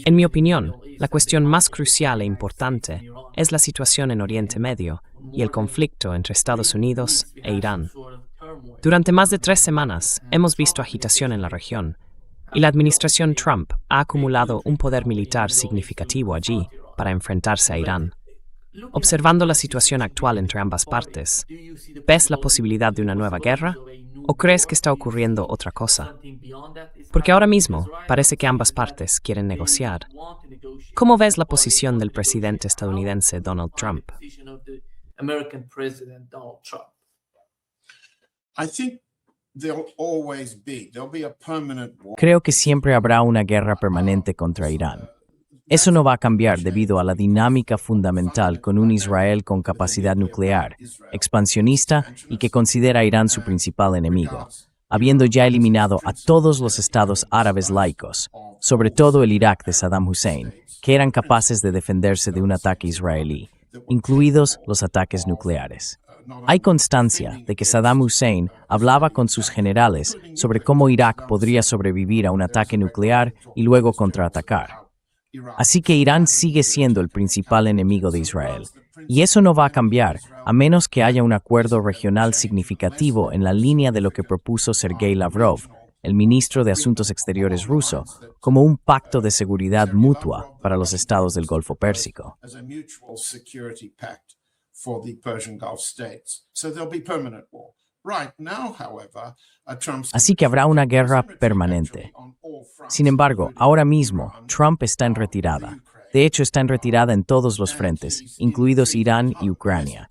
En mi opinión, la cuestión más crucial e importante es la situación en Oriente Medio y el conflicto entre Estados Unidos e Irán. Durante más de 3 semanas hemos visto agitación en la región, y la administración Trump ha acumulado un poder militar significativo allí para enfrentarse a Irán. Observando la situación actual entre ambas partes, ¿ves la posibilidad de una nueva guerra? ¿O crees que está ocurriendo otra cosa? Porque ahora mismo parece que ambas partes quieren negociar. ¿Cómo ves la posición del presidente estadounidense Donald Trump? Creo que siempre habrá una guerra permanente contra Irán. Eso no va a cambiar debido a la dinámica fundamental con un Israel con capacidad nuclear, expansionista y que considera a Irán su principal enemigo, habiendo ya eliminado a todos los estados árabes laicos, sobre todo el Irak de Saddam Hussein, que eran capaces de defenderse de un ataque israelí, incluidos los ataques nucleares. Hay constancia de que Saddam Hussein hablaba con sus generales sobre cómo Irak podría sobrevivir a un ataque nuclear y luego contraatacar. Así que Irán sigue siendo el principal enemigo de Israel, y eso no va a cambiar a menos que haya un acuerdo regional significativo en la línea de lo que propuso Sergei Lavrov, el ministro de Asuntos Exteriores ruso, como un pacto de seguridad mutua para los estados del Golfo Pérsico. Así que habrá una guerra permanente. Sin embargo, ahora mismo, Trump está en retirada. De hecho, está en retirada en todos los frentes, incluidos Irán y Ucrania.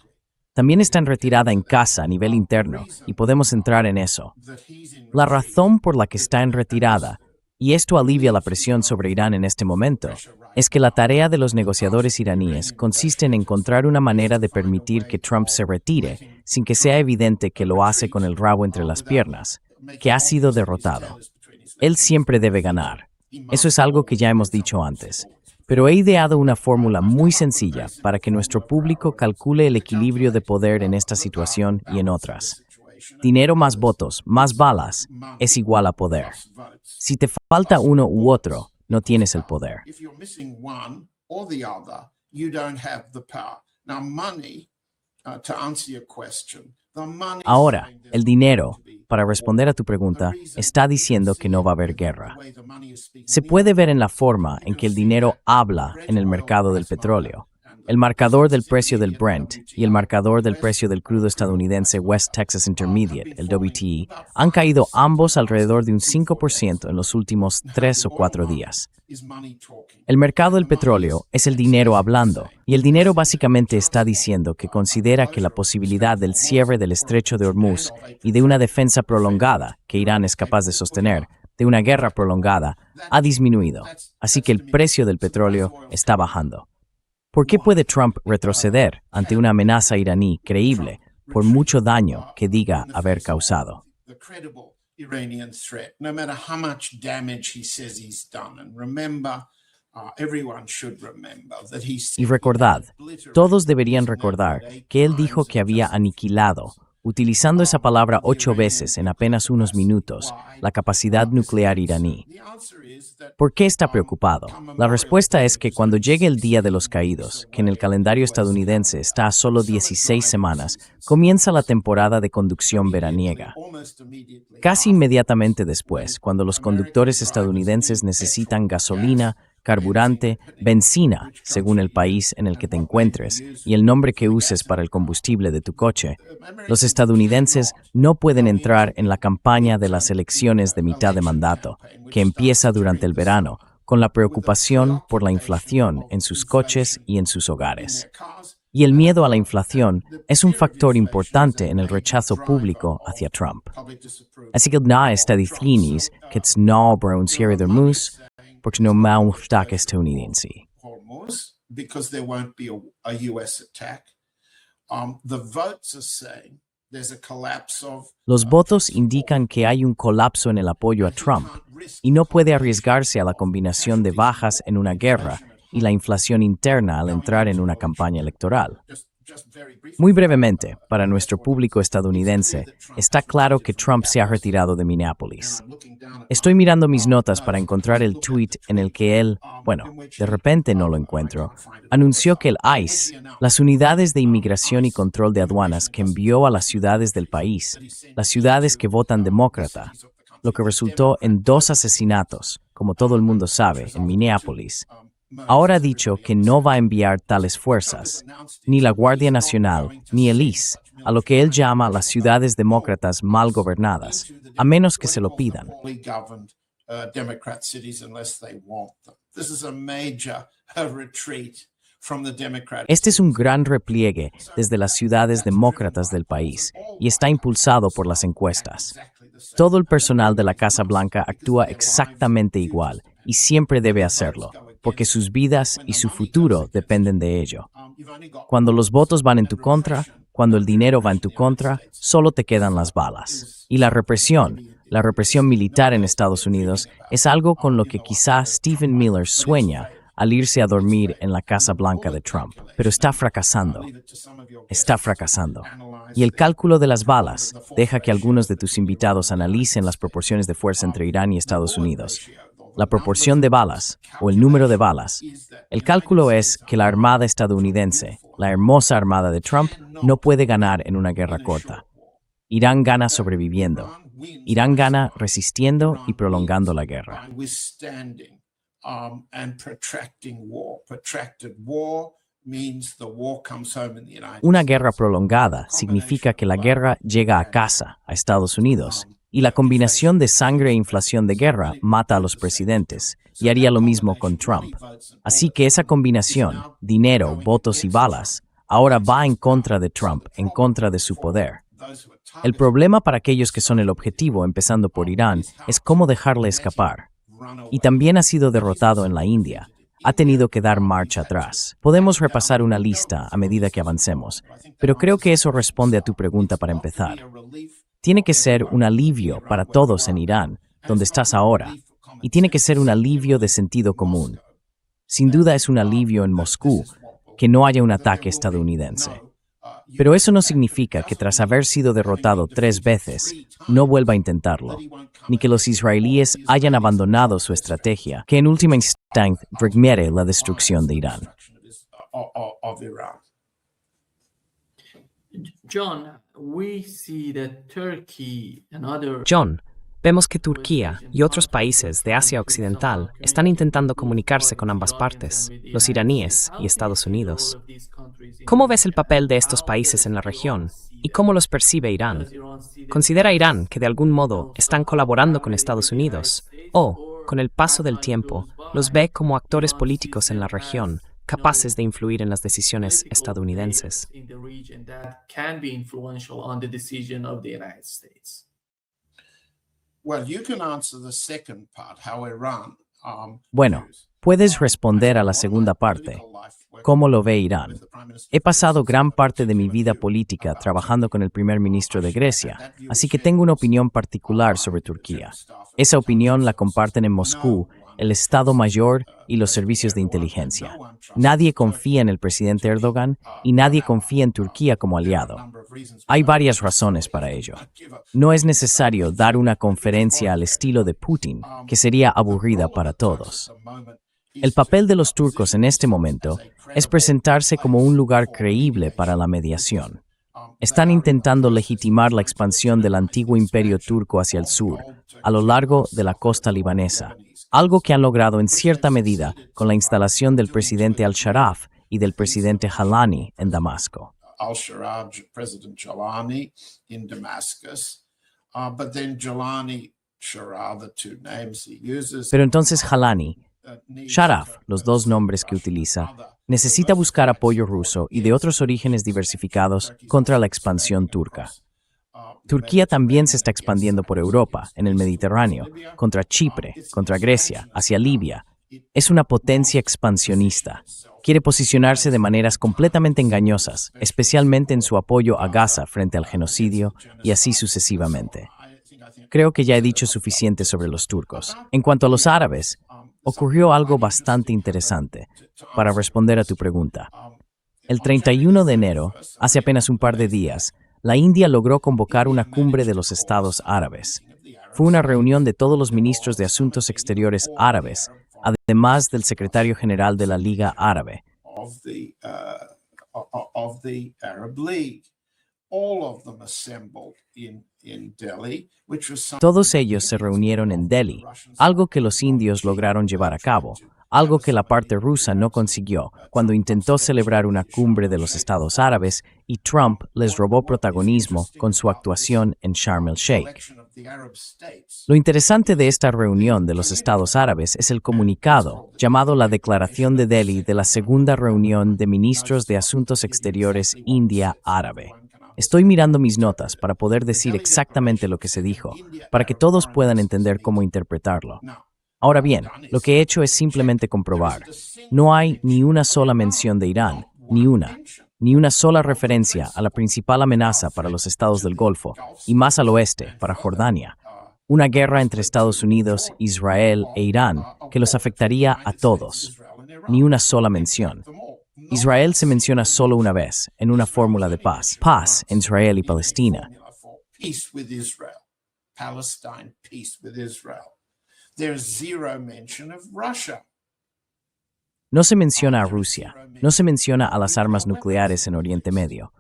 También está en retirada en casa a nivel interno, y podemos entrar en eso. La razón por la que está en retirada, y esto alivia la presión sobre Irán en este momento, es que la tarea de los negociadores iraníes consiste en encontrar una manera de permitir que Trump se retire sin que sea evidente que lo hace con el rabo entre las piernas, que ha sido derrotado. Él siempre debe ganar. Eso es algo que ya hemos dicho antes. Pero he ideado una fórmula muy sencilla para que nuestro público calcule el equilibrio de poder en esta situación y en otras. Dinero más votos, más balas, es igual a poder. Si te falta uno u otro, no tienes el poder. Ahora, el dinero, para responder a tu pregunta, está diciendo que no va a haber guerra. Se puede ver en la forma en que el dinero habla en el mercado del petróleo. El marcador del precio del Brent y el marcador del precio del crudo estadounidense West Texas Intermediate, el WTI, han caído ambos alrededor de un 5% en los últimos 3 o 4 días. El mercado del petróleo es el dinero hablando, y el dinero básicamente está diciendo que considera que la posibilidad del cierre del estrecho de Hormuz y de una defensa prolongada que Irán es capaz de sostener, de una guerra prolongada, ha disminuido, así que el precio del petróleo está bajando. ¿Por qué puede Trump retroceder ante una amenaza iraní creíble por mucho daño que diga haber causado? Y recordad, todos deberían recordar que él dijo que había aniquilado, utilizando esa palabra 8 veces en apenas unos minutos, la capacidad nuclear iraní. ¿Por qué está preocupado? La respuesta es que cuando llegue el Día de los Caídos, que en el calendario estadounidense está a solo 16 semanas, comienza la temporada de conducción veraniega. Casi inmediatamente después, cuando los conductores estadounidenses necesitan gasolina, carburante, benzina, según el país en el que te encuentres y el nombre que uses para el combustible de tu coche, los estadounidenses no pueden entrar en la campaña de las elecciones de mitad de mandato, que empieza durante el verano, con la preocupación por la inflación en sus coches y en sus hogares. Y el miedo a la inflación es un factor importante en el rechazo público hacia Trump. Así que no está diciendo que no habrá un cierre de Hormuz, porque no hay un ataque estadounidense. Los votos indican que hay un colapso en el apoyo a Trump y no puede arriesgarse a la combinación de bajas en una guerra y la inflación interna al entrar en una campaña electoral. Muy brevemente, para nuestro público estadounidense, está claro que Trump se ha retirado de Minneapolis. Estoy mirando mis notas para encontrar el tweet en el que él, de repente no lo encuentro, anunció que el ICE, las unidades de inmigración y control de aduanas que envió a las ciudades del país, las ciudades que votan demócrata, lo que resultó en 2 asesinatos, como todo el mundo sabe, en Minneapolis. Ahora ha dicho que no va a enviar tales fuerzas, ni la Guardia Nacional, ni el ICE, a lo que él llama las ciudades demócratas mal gobernadas, a menos que se lo pidan. Este es un gran repliegue desde las ciudades demócratas del país y está impulsado por las encuestas. Todo el personal de la Casa Blanca actúa exactamente igual y siempre debe hacerlo, porque sus vidas y su futuro dependen de ello. Cuando los votos van en tu contra, cuando el dinero va en tu contra, solo te quedan las balas. Y la represión militar en Estados Unidos es algo con lo que quizá Stephen Miller sueña al irse a dormir en la Casa Blanca de Trump, pero está fracasando. Está fracasando. Y el cálculo de las balas deja que algunos de tus invitados analicen las proporciones de fuerza entre Irán y Estados Unidos. La proporción de balas, o el número de balas. El cálculo es que la Armada estadounidense, la hermosa Armada de Trump, no puede ganar en una guerra corta. Irán gana sobreviviendo. Irán gana resistiendo y prolongando la guerra. Una guerra prolongada significa que la guerra llega a casa, a Estados Unidos, y la combinación de sangre e inflación de guerra mata a los presidentes, y haría lo mismo con Trump. Así que esa combinación, dinero, votos y balas, ahora va en contra de Trump, en contra de su poder. El problema para aquellos que son el objetivo, empezando por Irán, es cómo dejarle escapar. Y también ha sido derrotado en la India. Ha tenido que dar marcha atrás. Podemos repasar una lista a medida que avancemos, pero creo que eso responde a tu pregunta para empezar. Tiene que ser un alivio para todos en Irán, donde estás ahora, y tiene que ser un alivio de sentido común. Sin duda es un alivio en Moscú que no haya un ataque estadounidense. Pero eso no significa que tras haber sido derrotado 3 veces, no vuelva a intentarlo, ni que los israelíes hayan abandonado su estrategia, que en última instancia requiere la destrucción de Irán. John, vemos que Turquía y otros países de Asia Occidental están intentando comunicarse con ambas partes, los iraníes y Estados Unidos. ¿Cómo ves el papel de estos países en la región y cómo los percibe Irán? ¿Considera Irán que de algún modo están colaborando con Estados Unidos o, con el paso del tiempo, los ve como actores políticos en la región, capaces de influir en las decisiones estadounidenses? Bueno, puedes responder a la segunda parte. ¿Cómo lo ve Irán? He pasado gran parte de mi vida política trabajando con el primer ministro de Grecia, así que tengo una opinión particular sobre Turquía. Esa opinión la comparten en Moscú, el Estado Mayor y los servicios de inteligencia. Nadie confía en el presidente Erdogan y nadie confía en Turquía como aliado. Hay varias razones para ello. No es necesario dar una conferencia al estilo de Putin, que sería aburrida para todos. El papel de los turcos en este momento es presentarse como un lugar creíble para la mediación. Están intentando legitimar la expansión del antiguo imperio turco hacia el sur, a lo largo de la costa libanesa, algo que han logrado en cierta medida con la instalación del presidente al-Sharaf y del presidente Jalani en Damasco. Pero entonces Jalani, Sharaf, los 2 nombres que utiliza, necesita buscar apoyo ruso y de otros orígenes diversificados contra la expansión turca. Turquía también se está expandiendo por Europa, en el Mediterráneo, contra Chipre, contra Grecia, hacia Libia. Es una potencia expansionista. Quiere posicionarse de maneras completamente engañosas, especialmente en su apoyo a Gaza frente al genocidio y así sucesivamente. Creo que ya he dicho suficiente sobre los turcos. En cuanto a los árabes, ocurrió algo bastante interesante para responder a tu pregunta. El 31 de enero, hace apenas un par de días, la India logró convocar una cumbre de los estados árabes. Fue una reunión de todos los ministros de Asuntos Exteriores árabes, además del secretario general de la Liga Árabe. Todos ellos se reunieron en Delhi, algo que los indios lograron llevar a cabo, algo que la parte rusa no consiguió cuando intentó celebrar una cumbre de los estados árabes y Trump les robó protagonismo con su actuación en Sharm el-Sheikh. Lo interesante de esta reunión de los estados árabes es el comunicado, llamado la Declaración de Delhi de la segunda reunión de ministros de Asuntos Exteriores India-Árabe. Estoy mirando mis notas para poder decir exactamente lo que se dijo, para que todos puedan entender cómo interpretarlo. Ahora bien, lo que he hecho es simplemente comprobar. No hay ni una sola mención de Irán, ni una sola referencia a la principal amenaza para los estados del Golfo, y más al oeste, para Jordania. Una guerra entre Estados Unidos, Israel e Irán que los afectaría a todos. Ni una sola mención. Israel se menciona solo una vez, en una fórmula de paz. Paz en Israel y Palestina. No se menciona a Rusia, no se menciona a las armas nucleares en Oriente Medio,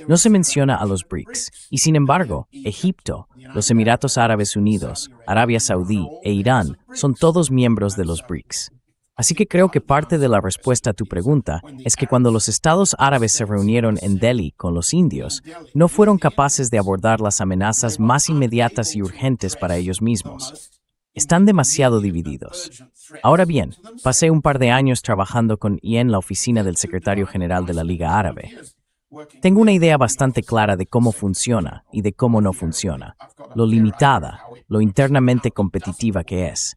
no se menciona a los BRICS, y sin embargo, Egipto, los Emiratos Árabes Unidos, Arabia Saudí e Irán son todos miembros de los BRICS. Así que creo que parte de la respuesta a tu pregunta es que cuando los estados árabes se reunieron en Delhi con los indios, no fueron capaces de abordar las amenazas más inmediatas y urgentes para ellos mismos. Están demasiado divididos. Ahora bien, pasé un par de años trabajando en la oficina del secretario general de la Liga Árabe. Tengo una idea bastante clara de cómo funciona y de cómo no funciona, lo limitada, lo internamente competitiva que es.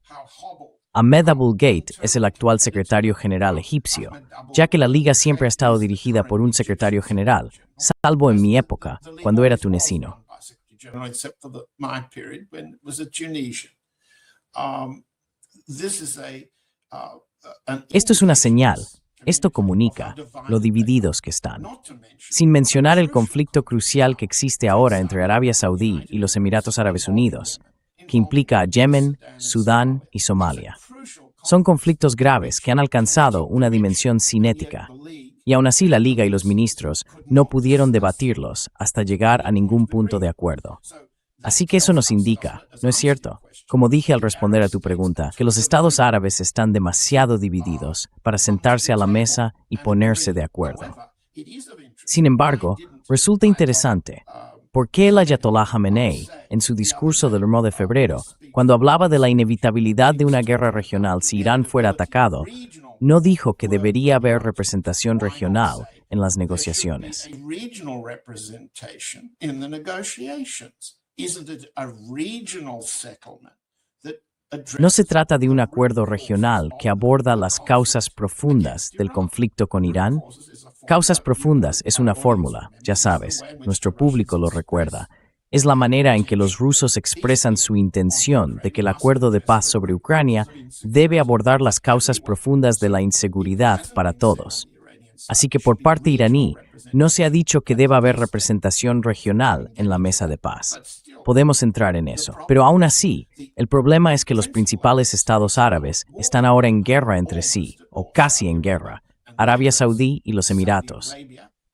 Ahmed Abul Gheit es el actual secretario general egipcio, ya que la Liga siempre ha estado dirigida por un secretario general, salvo en mi época, cuando era tunecino. Esto es una señal, esto comunica lo divididos que están. Sin mencionar el conflicto crucial que existe ahora entre Arabia Saudí y los Emiratos Árabes Unidos, que implica a Yemen, Sudán y Somalia. Son conflictos graves que han alcanzado una dimensión cinética, y aún así la Liga y los ministros no pudieron debatirlos hasta llegar a ningún punto de acuerdo. Así que eso nos indica, ¿no es cierto? Como dije al responder a tu pregunta, que los estados árabes están demasiado divididos para sentarse a la mesa y ponerse de acuerdo. Sin embargo, resulta interesante, ¿por qué el Ayatollah Khamenei, en su discurso del 1 de febrero, cuando hablaba de la inevitabilidad de una guerra regional si Irán fuera atacado, no dijo que debería haber representación regional en las negociaciones? No se trata de un acuerdo regional que aborda las causas profundas del conflicto con Irán. Causas profundas es una fórmula, ya sabes, nuestro público lo recuerda. Es la manera en que los rusos expresan su intención de que el acuerdo de paz sobre Ucrania debe abordar las causas profundas de la inseguridad para todos. Así que por parte iraní, no se ha dicho que deba haber representación regional en la mesa de paz. Podemos entrar en eso. Pero aún así, el problema es que los principales estados árabes están ahora en guerra entre sí, o casi en guerra, Arabia Saudí y los Emiratos.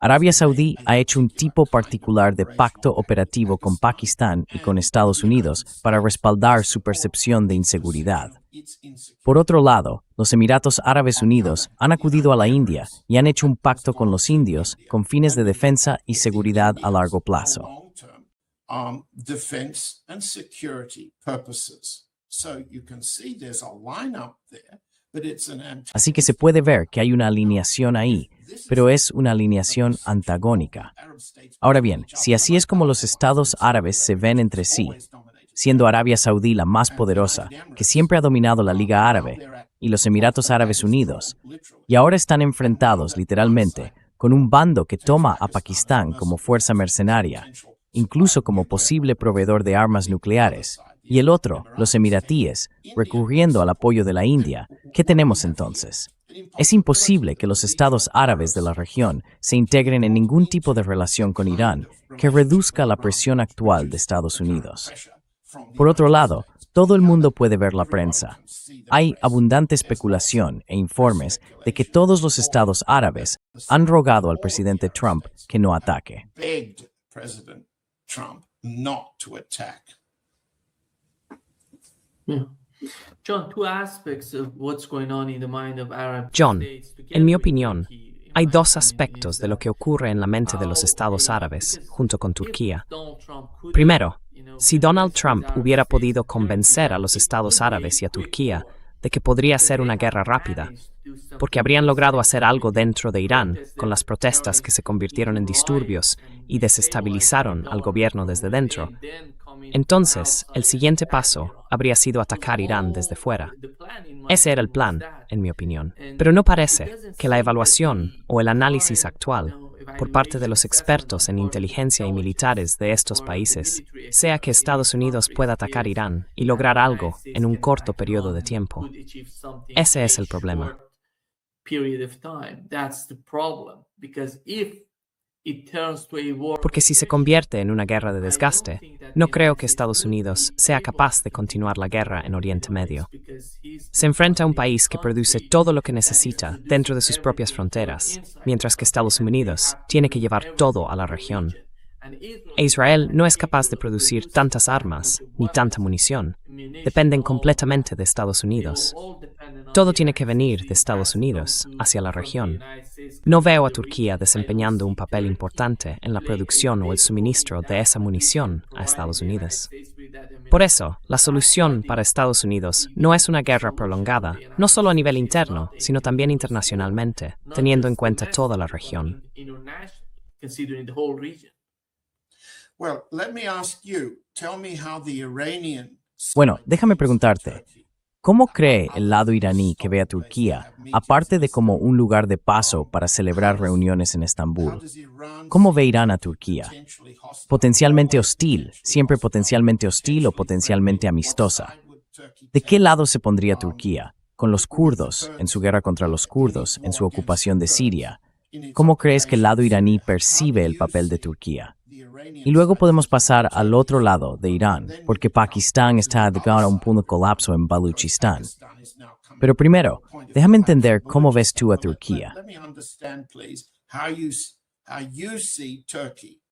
Arabia Saudí ha hecho un tipo particular de pacto operativo con Pakistán y con Estados Unidos para respaldar su percepción de inseguridad. Por otro lado, los Emiratos Árabes Unidos han acudido a la India y han hecho un pacto con los indios con fines de defensa y seguridad a largo plazo. Así que se puede ver que hay una alineación ahí, pero es una alineación antagónica. Ahora bien, si así es como los estados árabes se ven entre sí, siendo Arabia Saudí la más poderosa, que siempre ha dominado la Liga Árabe, y los Emiratos Árabes Unidos, y ahora están enfrentados, literalmente, con un bando que toma a Pakistán como fuerza mercenaria, incluso como posible proveedor de armas nucleares, y el otro, los emiratíes, recurriendo al apoyo de la India, ¿qué tenemos entonces? Es imposible que los estados árabes de la región se integren en ningún tipo de relación con Irán que reduzca la presión actual de Estados Unidos. Por otro lado, todo el mundo puede ver la prensa. Hay abundante especulación e informes de que todos los estados árabes han rogado al presidente Trump que no ataque. John, en mi opinión, hay dos aspectos de lo que ocurre en la mente de los estados árabes, junto con Turquía. Primero, si Donald Trump hubiera podido convencer a los estados árabes y a Turquía de que podría ser una guerra rápida, porque habrían logrado hacer algo dentro de Irán con las protestas que se convirtieron en disturbios y desestabilizaron al gobierno desde dentro, entonces el siguiente paso habría sido atacar Irán desde fuera. Ese era el plan, en mi opinión. Pero no parece que la evaluación o el análisis actual por parte de los expertos en inteligencia y militares de estos países sea que Estados Unidos pueda atacar Irán y lograr algo en un corto periodo de tiempo. Ese es el problema. Porque si se convierte en una guerra de desgaste, no creo que Estados Unidos sea capaz de continuar la guerra en Oriente Medio. Se enfrenta a un país que produce todo lo que necesita dentro de sus propias fronteras, mientras que Estados Unidos tiene que llevar todo a la región. E Israel no es capaz de producir tantas armas ni tanta munición. Dependen completamente de Estados Unidos. Todo tiene que venir de Estados Unidos hacia la región. No veo a Turquía desempeñando un papel importante en la producción o el suministro de esa munición a Estados Unidos. Por eso, la solución para Estados Unidos no es una guerra prolongada, no solo a nivel interno, sino también internacionalmente, teniendo en cuenta toda la región. Bueno, déjame preguntarte, ¿cómo cree el lado iraní que ve a Turquía, aparte de como un lugar de paso para celebrar reuniones en Estambul? ¿Cómo ve Irán a Turquía? ¿Potencialmente hostil, siempre potencialmente hostil o potencialmente amistosa? ¿De qué lado se pondría Turquía? ¿Con los kurdos, en su guerra contra los kurdos, en su ocupación de Siria? ¿Cómo crees que el lado iraní percibe el papel de Turquía? Y luego podemos pasar al otro lado de Irán, porque Pakistán está llegando a un punto de colapso en Baluchistán. Pero primero, déjame entender cómo ves tú a Turquía. How you see Turkey